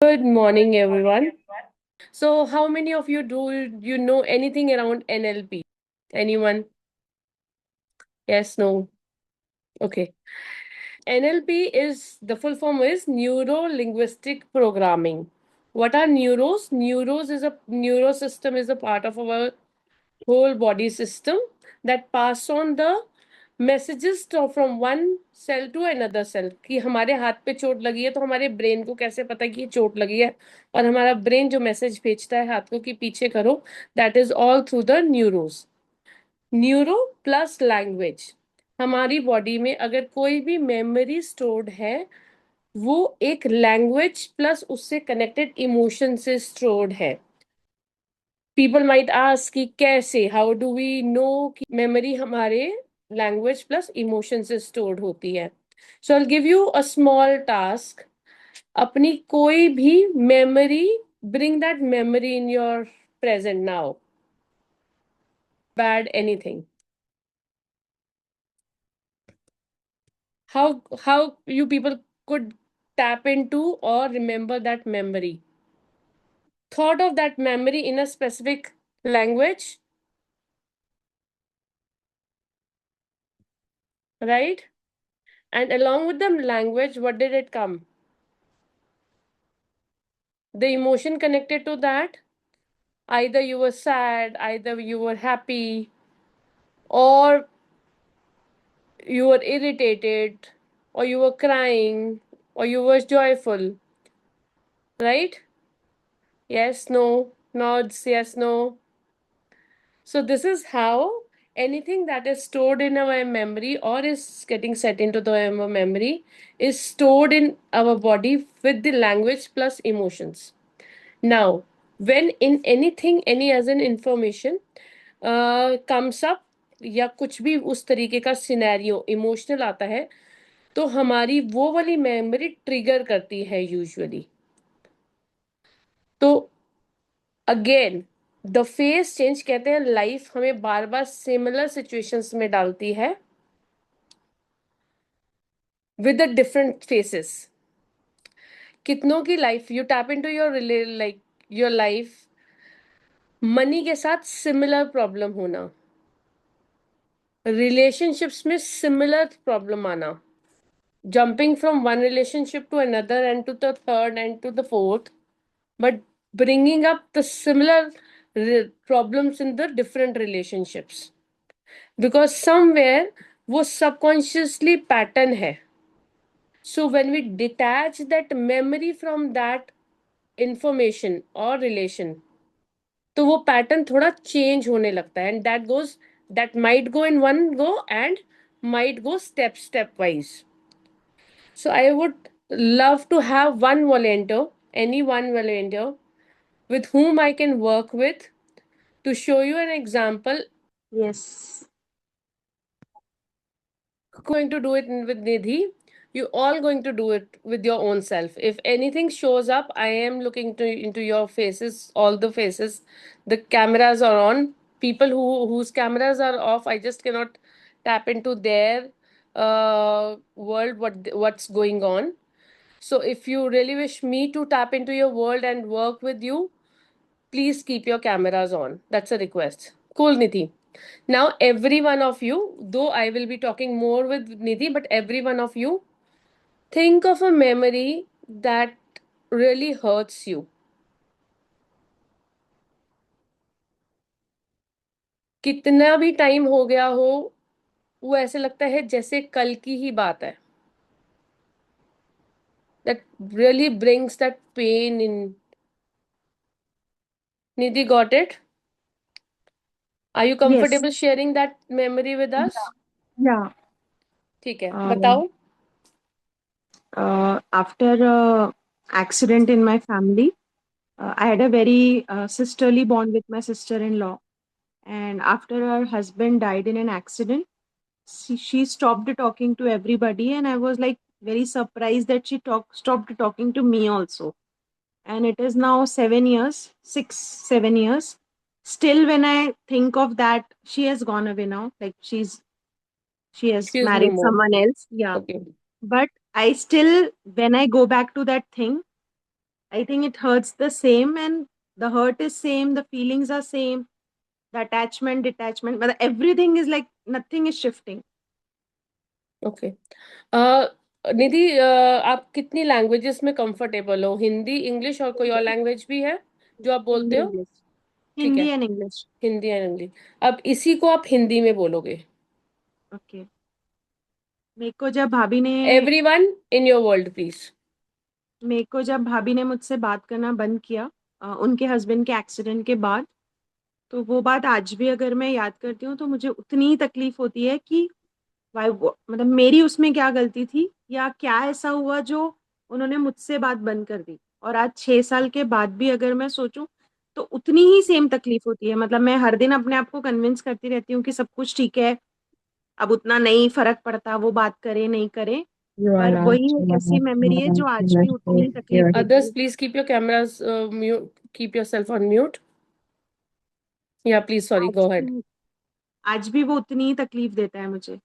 Good morning, everyone. So, how many of you do you know anything around NLP? Anyone? Yes, no. Okay. NLP is the full form is neuro linguistic programming. What are neuros? Neuro system is a part of our whole body system that pass on the messages from one cell to another cell कि हमारे हाथ पे चोट लगी है तो हमारे brain को कैसे पता कि ये चोट लगी है और हमारा ब्रेन जो मैसेज भेजता है हाथ को कि पीछे करो that is all through the neuros neuro plus language हमारी बॉडी में अगर कोई भी मेमोरी स्टोर्ड है वो एक लैंग्वेज प्लस उससे कनेक्टेड इमोशन से स्टोर्ड है पीपल माइट आस्क कि कैसे हाउ डू वी नो कि मेमोरी हमारे लैंग्वेज प्लस इमोशन से स्टोर्ड होती है so I give you a small task अपनी कोई भी memory bring that memory in your present now bad anything how you people could tap into or remember that memory thought of that memory in a specific language, right? And along with the language, what did it come? The emotion connected to that. Either you were sad, either you were happy, or you were irritated, or you were crying, or you were joyful, right? Yes, no, nods, yes, no. So this is how anything that is stored in our memory or is getting set into the our memory is stored in our body with the language plus emotions. Now, when in anything, any as an information comes up या कुछ भी उस तरीके का scenario emotional आता है तो हमारी वो वाली मेमोरी ट्रिगर करती है यूजुअली तो अगेन द फेस चेंज कहते हैं लाइफ हमें बार बार सिमिलर सिचुएशंस में डालती है विद द डिफरेंट फेसेस कितनों की life you tap into your like your life money के साथ सिमिलर प्रॉब्लम होना रिलेशनशिप्स में सिमिलर प्रॉब्लम आना jumping from one relationship to another and to the third and to the fourth but bringing up the similar problems in the different relationships because somewhere वो subconsciously pattern है so when we detach that memory from that information or relation तो वो pattern थोड़ा change होने लगता है and that might go in one go and might go step wise so I would love to have one volunteer any one volunteer with whom I can work with to show you an example Yes. going to do it with Nidhi. You all going to do it with your own self. If anything shows up, I am looking to into your faces, all the faces. The cameras are on. People whose cameras are off, I just cannot tap into their world. What's going on? So if you really wish me to tap into your world and work with you, please keep your cameras on. That's a request. Cool, Nidhi. Now, every one of you, though I will be talking more with Nidhi, but every one of you, think of a memory that really hurts you. कितना भी time हो गया हो वो ऐसे लगता है जैसे कल की ही बात है that really brings that pain in. Nidhi, got it? Are you Yes. comfortable sharing that memory with us? Yeah. ठीक है Um, बताओ. After a accident in my family, I had a very sisterly bond with my sister-in-law. And after her husband died in an accident, she stopped talking to everybody, and I was like very surprised that she stopped talking to me also. And it is now 7 years, 6, 7 years. Still, when I think of that, she has gone away now. Like she has She is no married more. someone else. Yeah. Okay. But I still, when I go back to that thing, I think it hurts the same, and the hurt is same, the feelings are same, the attachment, detachment, but everything is like nothing is shifting. Okay. Nidhi, आप कितनी languages में comfortable हो? Hindi, English और कोई और language भी है जो आप बोलते हिंदी हो? इंग्लिश, ठीक हिंदी है, and English. Hindi and English. अब इसी को आप हिंदी में बोलोगे। ओके। मेरे को जब भाभी ने everyone in your world please. मेरे को जब भाभी ने मुझसे बात करना बंद किया, उनके हस्बैंड के एक्सीडेंट के बाद, तो वो बात आज भी अगर मैं याद करती हूँ तो मुझे उतनी ही तकलीफ होती है कि मतलब मेरी उसमें क्या गलती थी, या क्या ऐसा हुआ जो उन्होंने मुझसे बात बंद कर दी। और आज 6 साल के बाद भी अगर मैं सोचूं तो उतनी ही सेम तकलीफ होती है। मतलब मैं हर दिन अपने आप को कन्विंस करती रहती हूँ कि सब कुछ ठीक है, अब उतना नहीं फर्क पड़ता वो बात करे नहीं करे। You are पर not वही एक ऐसी मेमोरी है जो आज भी उतनी ही तकलीफ here. देती अदर्स है। Please keep your cameras mute, keep yourself on mute. या प्लीज, सॉरी, आज गो अहेड। भी आज भी वो उतनी ही तकलीफ देता है मुझे।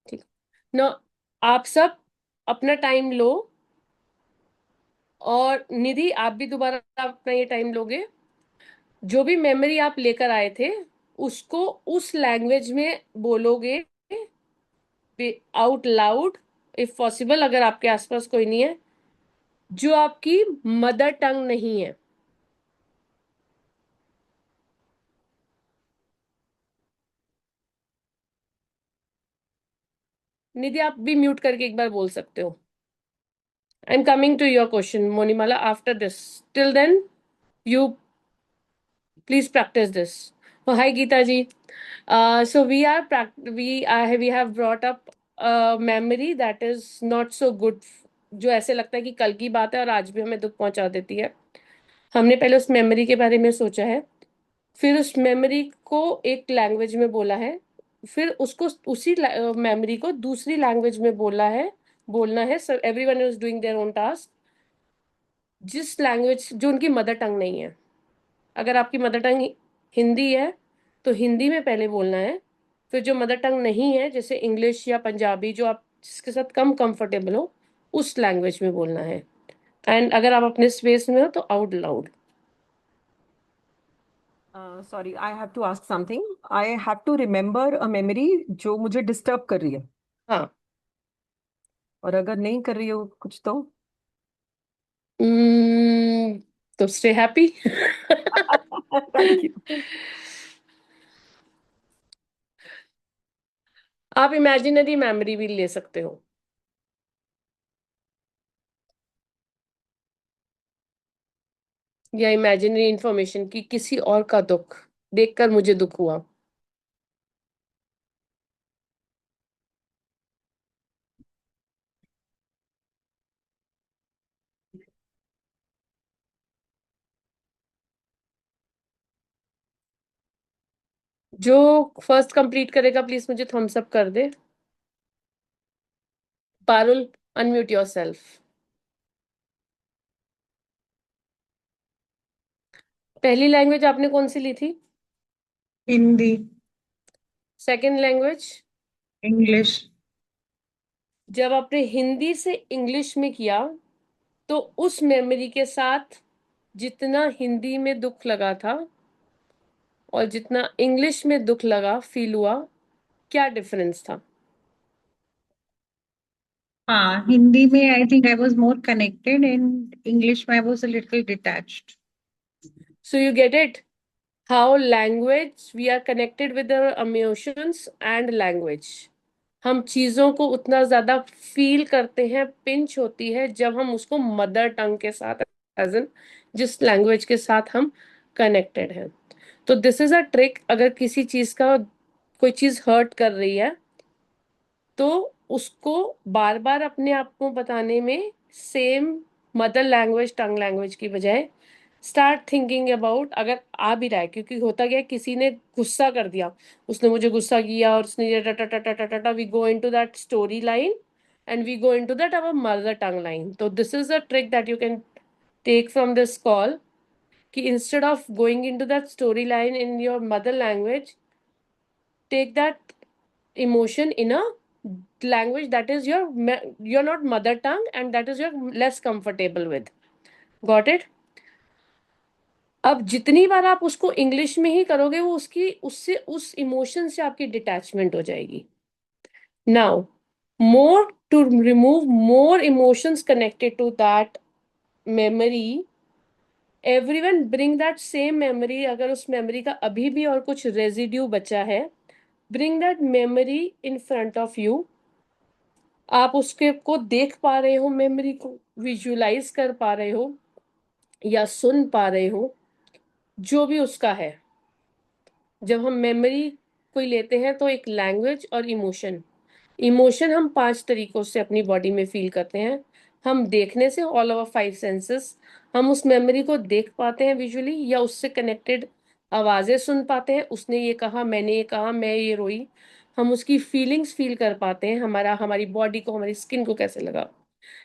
ठीक। ना, आप सब अपना टाइम लो, और निधि आप भी दोबारा अपना ये टाइम लोगे। जो भी मेमोरी आप लेकर आए थे उसको उस लैंग्वेज में बोलोगे, आउट लाउड इफ पॉसिबल, अगर आपके आसपास कोई नहीं है जो आपकी मदर टंग नहीं है। निधि, आप भी म्यूट करके एक बार बोल सकते हो। I am coming to your question, Monimala, after this. Till then you please practice this. Hi Geeta ji. So we have brought up a memory that is not so good, जो ऐसे लगता है कि कल की बात है और आज भी हमें दुख पहुंचा देती है। हमने पहले उस मेमोरी के बारे में सोचा है, फिर उस मेमोरी को एक लैंग्वेज में बोला है, फिर उसको उसी मेमोरी को दूसरी लैंग्वेज में बोलना है। So everyone is doing their own task, जिस लैंग्वेज जो उनकी मदर टंग नहीं है। अगर आपकी मदर टंग हिंदी है तो हिंदी में पहले बोलना है, फिर जो मदर टंग नहीं है जैसे इंग्लिश या पंजाबी, जो आप जिसके साथ कम कंफर्टेबल हो, उस लैंग्वेज में बोलना है। एंड अगर आप अपने स्पेस में हो तो out loud. Sorry, I have to ask something. I have to remember a memory जो मुझे डिस्टर्ब कर रही है, हाँ। और अगर नहीं कर रही हो कुछ तो Hmm, तो स्टे हैप्पी। Thank you. आप इमेजिनरी मेमोरी भी ले सकते हो, या इमेजिनरी इंफॉर्मेशन की किसी और का दुख देखकर मुझे दुख हुआ। जो फर्स्ट कंप्लीट करेगा प्लीज मुझे थम्स अप कर दे। Parul, unmute yourself. पहली लैंग्वेज आपने कौन सी ली थी? हिंदी। Second language? इंग्लिश। जब आपने हिंदी से इंग्लिश में किया तो उस मेमोरी के साथ जितना हिंदी में दुख लगा था और जितना इंग्लिश में दुख लगा फील हुआ, क्या डिफरेंस था? हाँ, हिंदी में I think I was more connected, in English में I was a little detached. So you get it, how language we are connected with emotions and language. हम चीजों को उतना ज्यादा फील करते हैं, पिंच होती है जब हम उसको मदर टंग के साथ, एज इन जिस लैंग्वेज के साथ हम कनेक्टेड हैं। तो दिस इज अ ट्रिक। अगर किसी चीज का कोई चीज हर्ट कर रही है तो उसको बार बार अपने आप को बताने में सेम मदर लैंग्वेज, टंग लैंग्वेज की बजाय स्टार्ट थिंकिंग अबाउट, अगर आ भी रहा है, क्योंकि होता क्या है, किसी ने गुस्सा कर दिया, उसने मुझे गुस्सा किया और उसने ये टा we go into that story line and we go into that our mother tongue line. तो this is a trick that you can take from this call, कि instead of going into that story line in your mother language, take that emotion in a language that is your not mother tongue and that is you're less comfortable with. Got it? अब जितनी बार आप उसको English में ही करोगे, वो उससे उस emotion से आपकी डिटैचमेंट हो जाएगी. Now, more to remove more emotions connected to that memory, everyone bring that same memory. अगर उस memory का अभी भी और कुछ residue बचा है, bring that memory in front of you. आप उसके को देख पा रहे हो, memory को visualize कर पा रहे हो या सुन पा रहे हो, जो भी उसका है. जब हम मेमोरी कोई लेते हैं तो एक लैंग्वेज और इमोशन. इमोशन हम 5 तरीकों से अपनी बॉडी में फील करते हैं. हम देखने से, ऑल ओवर 5 सेंसेस, हम उस मेमोरी को देख पाते हैं विजुअली, या उससे कनेक्टेड आवाज़ें सुन पाते हैं, उसने ये कहा, मैंने ये कहा, मैं ये रोई. हम उसकी फीलिंग्स फील कर पाते हैं, हमारी बॉडी को, हमारी स्किन को कैसे लगा,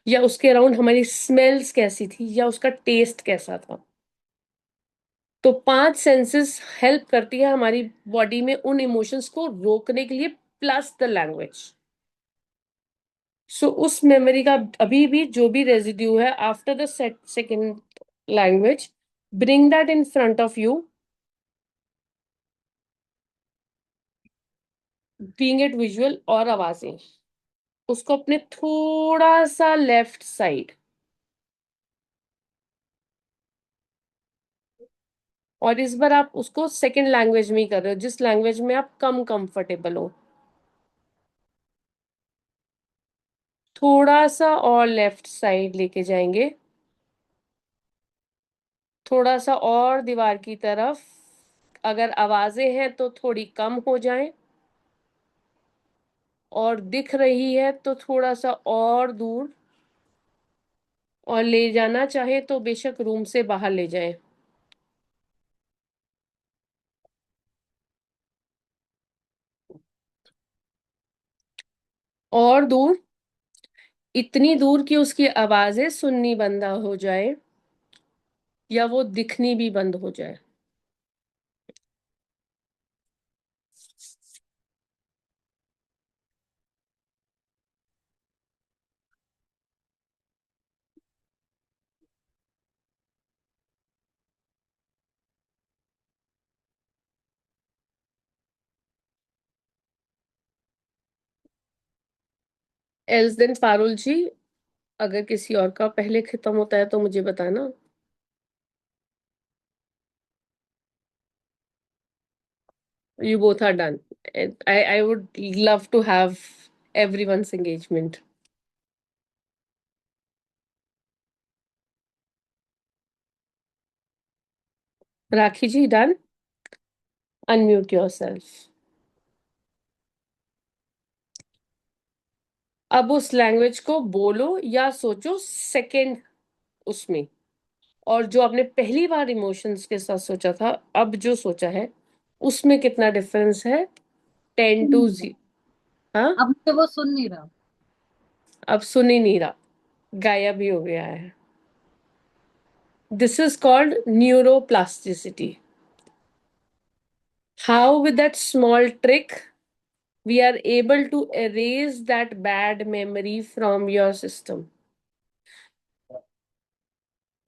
या उसके अराउंड हमारी स्मेल्स कैसी थी, या उसका टेस्ट कैसा था. तो 5 सेंसेस हेल्प करती है हमारी बॉडी में उन इमोशंस को रोकने के लिए, प्लस द लैंग्वेज. सो उस मेमोरी का अभी भी जो भी रेजिड्यू है after the second language, bring that in front of you, being it visual और आवाजें. उसको अपने थोड़ा सा लेफ्ट साइड, और इस बार आप उसको सेकेंड लैंग्वेज में ही कर रहे हो, जिस लैंग्वेज में आप कम कंफर्टेबल हो. थोड़ा सा और लेफ्ट साइड लेके जाएंगे, थोड़ा सा और दीवार की तरफ. अगर आवाजें हैं तो थोड़ी कम हो जाएं, और दिख रही है तो थोड़ा सा और दूर, और ले जाना चाहे तो बेशक रूम से बाहर ले जाए. और दूर, इतनी दूर कि उसकी आवाजें सुननी बंद हो जाए, या वो दिखनी भी बंद हो जाए. एल्स देन पारुल जी, अगर किसी और का पहले खत्म होता है तो मुझे बताना. You both are done. And I would love to have everyone's engagement. Rakhi ji, done? Unmute yourself. अब उस लैंग्वेज को बोलो या सोचो सेकंड उसमें. और जो आपने पहली बार इमोशंस के साथ सोचा था, अब जो सोचा है उसमें कितना डिफरेंस है? 10 to 0. हाँ, अब मुझे वो सुन नहीं रहा. अब सुन ही नहीं रहा, गायब ही हो गया है. This is called neuroplasticity. How with that small trick we are able to erase that bad memory from your system.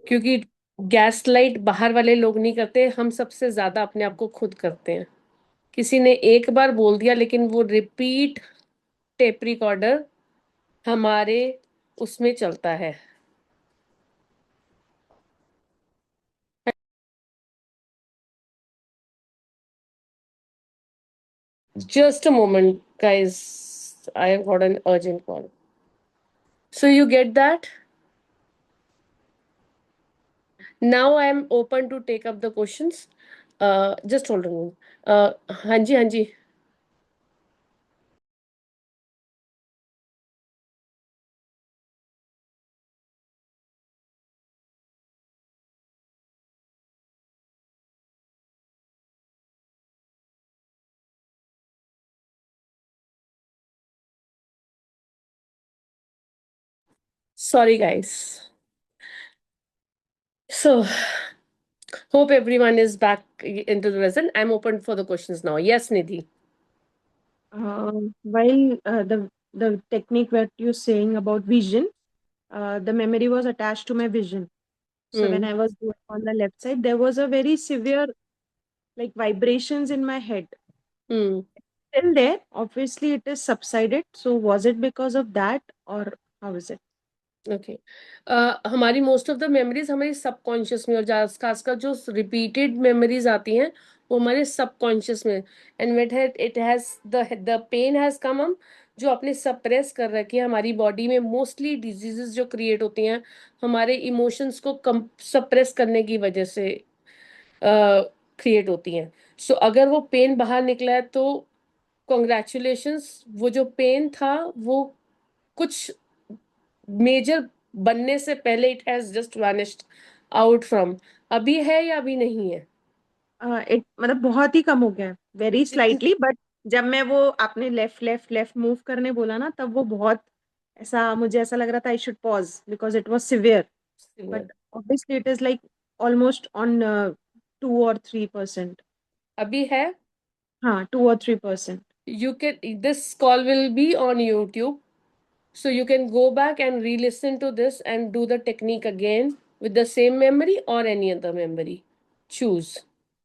क्योंकि गैस लाइट बाहर वाले लोग नहीं करते, हम सबसे ज्यादा अपने आप को खुद करते हैं. किसी ने एक बार बोल दिया, लेकिन वो रिपीट टेप रिकॉर्डर हमारे उसमें चलता है. Just a moment, guys. I have got an urgent call. So you get that? Now I am open to take up the questions. Just hold on. हाँ जी, हाँ जी. Sorry, guys. So, hope everyone is back into the lesson. I'm open for the questions now. Yes, Nidhi. While the technique that you're saying about vision, the memory was attached to my vision. So when Hmm. I was doing on the left side, there was a very severe like vibrations in my head. Hmm. Still there, obviously it is subsided. So was it because of that or how is it? Okay हमारी most of the memories हमारी subconscious में और खासकर जो repeated memories आती हैं वो हमारे सबकॉन्शियस में एंड वेट है it has the pain has come हम जो अपने सप्रेस कर रखी है हमारी बॉडी में मोस्टली डिजीजेस जो क्रिएट होती हैं हमारे इमोशंस को कम सप्रेस करने की वजह से क्रिएट होती हैं सो अगर वो पेन बाहर निकला है तो कॉन्ग्रेचुलेशंस वो जो पेन था वो कुछ मेजर बनने से पहले it has just vanished out from अभी है या अभी नहीं है इट मतलब बहुत ही कम हो गया, वेरी स्लाइटली, बट जब मैं वो आपने लेफ्ट लेफ्ट लेफ्ट मूव करने बोला ना, तब वो बहुत ऐसा मुझे ऐसा लग रहा था I should pause because it was severe, but obviously it is like almost on 2 or 3%. अभी है हाँ, 2 or 3%. you can this call will be on YouTube so you can go back and re-listen to this and do the technique again with the same memory or any other memory choose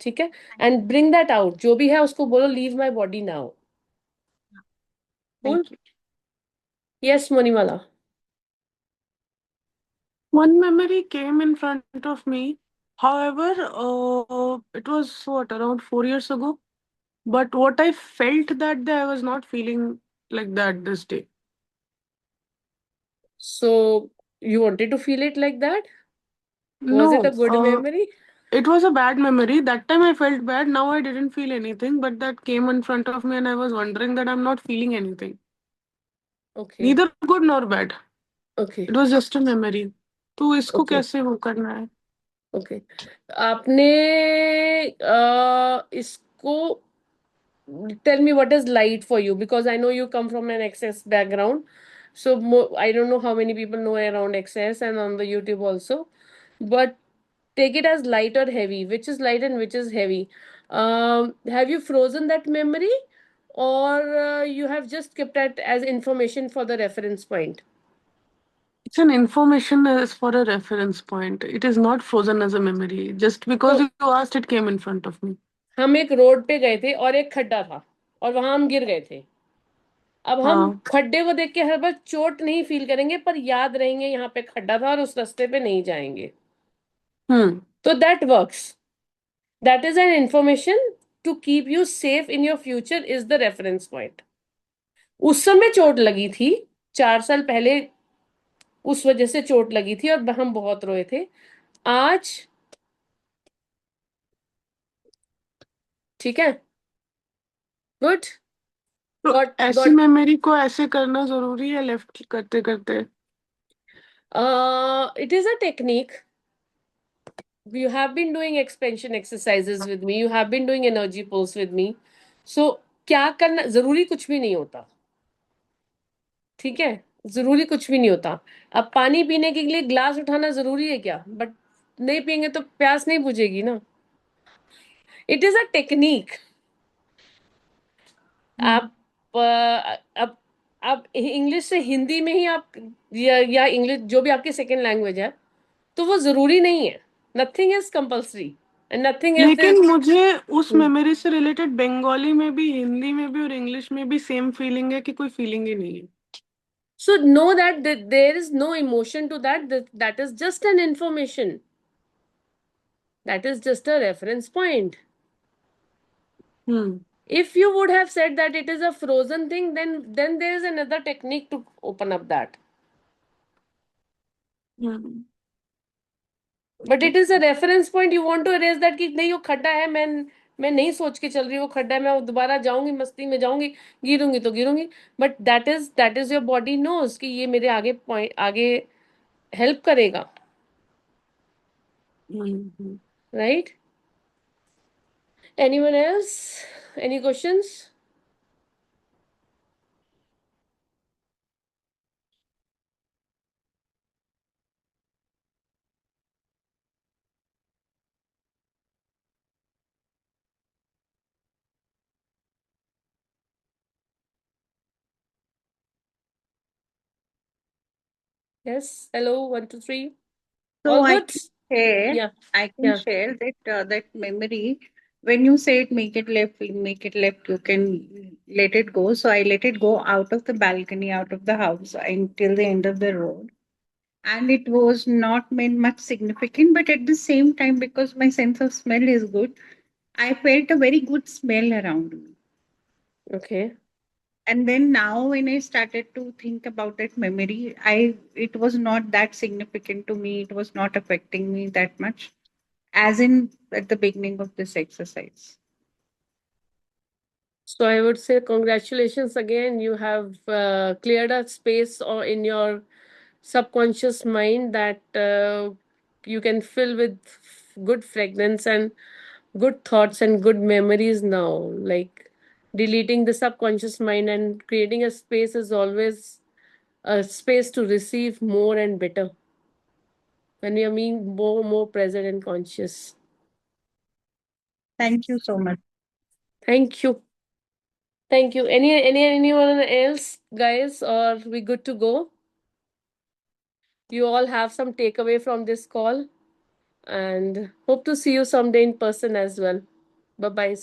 ठीक है and bring that out जो भी है उसको बोलो leave my body now cool thank you. yes Monimala One memory came in front of me. However, it was what, around 4 years ago. But what I felt that day, I was not feeling like that this day. so you wanted to feel it like that was it a No, good memory it was a bad memory. That time I felt bad. Now I didn't feel anything, but that came in front of me and I was wondering that I'm not feeling anything. okay Neither good nor bad. okay It was just a memory. तो इसको okay कैसे वो करना है? Okay आपने इसको tell me what is light for you because I know you come from an excess background so I don't know how many people know around excess and on the YouTube also but take it as light or heavy which is light and which is heavy have you frozen that memory or you have just kept it as information for the reference point It's an information as for a reference point. It is not frozen as a memory. Just because तो you asked, it came in front of me. हम एक road पे गए थे और एक खड्डा था और वहां हम गिर गए थे अब हम हाँ. खड्डे को देख के हर बार चोट नहीं फील करेंगे पर याद रहेंगे यहाँ पे खड्डा था और उस रास्ते पे नहीं जाएंगे Hmm. तो that works that is an information to keep you safe in your future is the reference point उस समय चोट लगी थी 4 साल पहले उस वजह से चोट लगी थी और हम बहुत रोए थे आज ठीक है गुड तो गॉट ऐसी गॉट मेमोरी को ऐसे करना जरूरी है लेफ्ट करते करते? It is a technique you have been doing expansion exercises with me you have been doing energy pulse with me so क्या करना जरूरी कुछ भी नहीं होता ठीक है जरूरी कुछ भी नहीं होता अब पानी पीने के लिए ग्लास उठाना जरूरी है क्या बट नहीं पियेंगे तो प्यास नहीं बुझेगी ना इट इज अ टेक्निक आप अब आप इंग्लिश से हिंदी में ही आप या इंग्लिश जो भी आपकी सेकेंड लैंग्वेज है तो वो जरूरी नहीं है nothing is compulsory and nothing लेकिन इज मुझे उस मेमोरी से रिलेटेड बंगाली में भी, हिंदी में भी और इंग्लिश में भी सेम फीलिंग है कि कोई फीलिंग ही नहीं है. so know that there is no emotion to that. That is just an information. That is just a reference point. Hmm. If you would have said that it is a frozen thing, then there is another technique to open up that. Hmm. But it is a reference point. You want to erase that कि नहीं वो खड्डा है मैं नहीं सोच के चल रही वो खड्डा है मैं दोबारा जाऊंगी मस्ती में जाऊंगी गिरूंगी तो गिरूंगी but that is your body knows कि ये मेरे आगे पॉइंट आगे हेल्प करेगा hmm. Right anyone else any questions Yes. Hello. 1, 2, 3. So All I good? share. Yeah, I can yeah. share that memory. When you said make it left, you can let it go. So I let it go out of the balcony, out of the house until the end of the road. And it was not meant much significant, but at the same time, because my sense of smell is good, I felt a very good smell around me. Okay. And then now when I started to think about that memory, I it was not that significant to me. It was not affecting me that much as in at the beginning of this exercise. So I would say congratulations again. You have cleared a space or in your subconscious mind that you can fill with good fragrance and good thoughts and good memories now. Like deleting the subconscious mind and creating a space is always a space to receive more and better when we are being more present and conscious. Thank you so much. Thank you. Thank you. Anyone else, guys, or we good to go? You all have some takeaway from this call and hope to see you someday in person as well. Bye bye.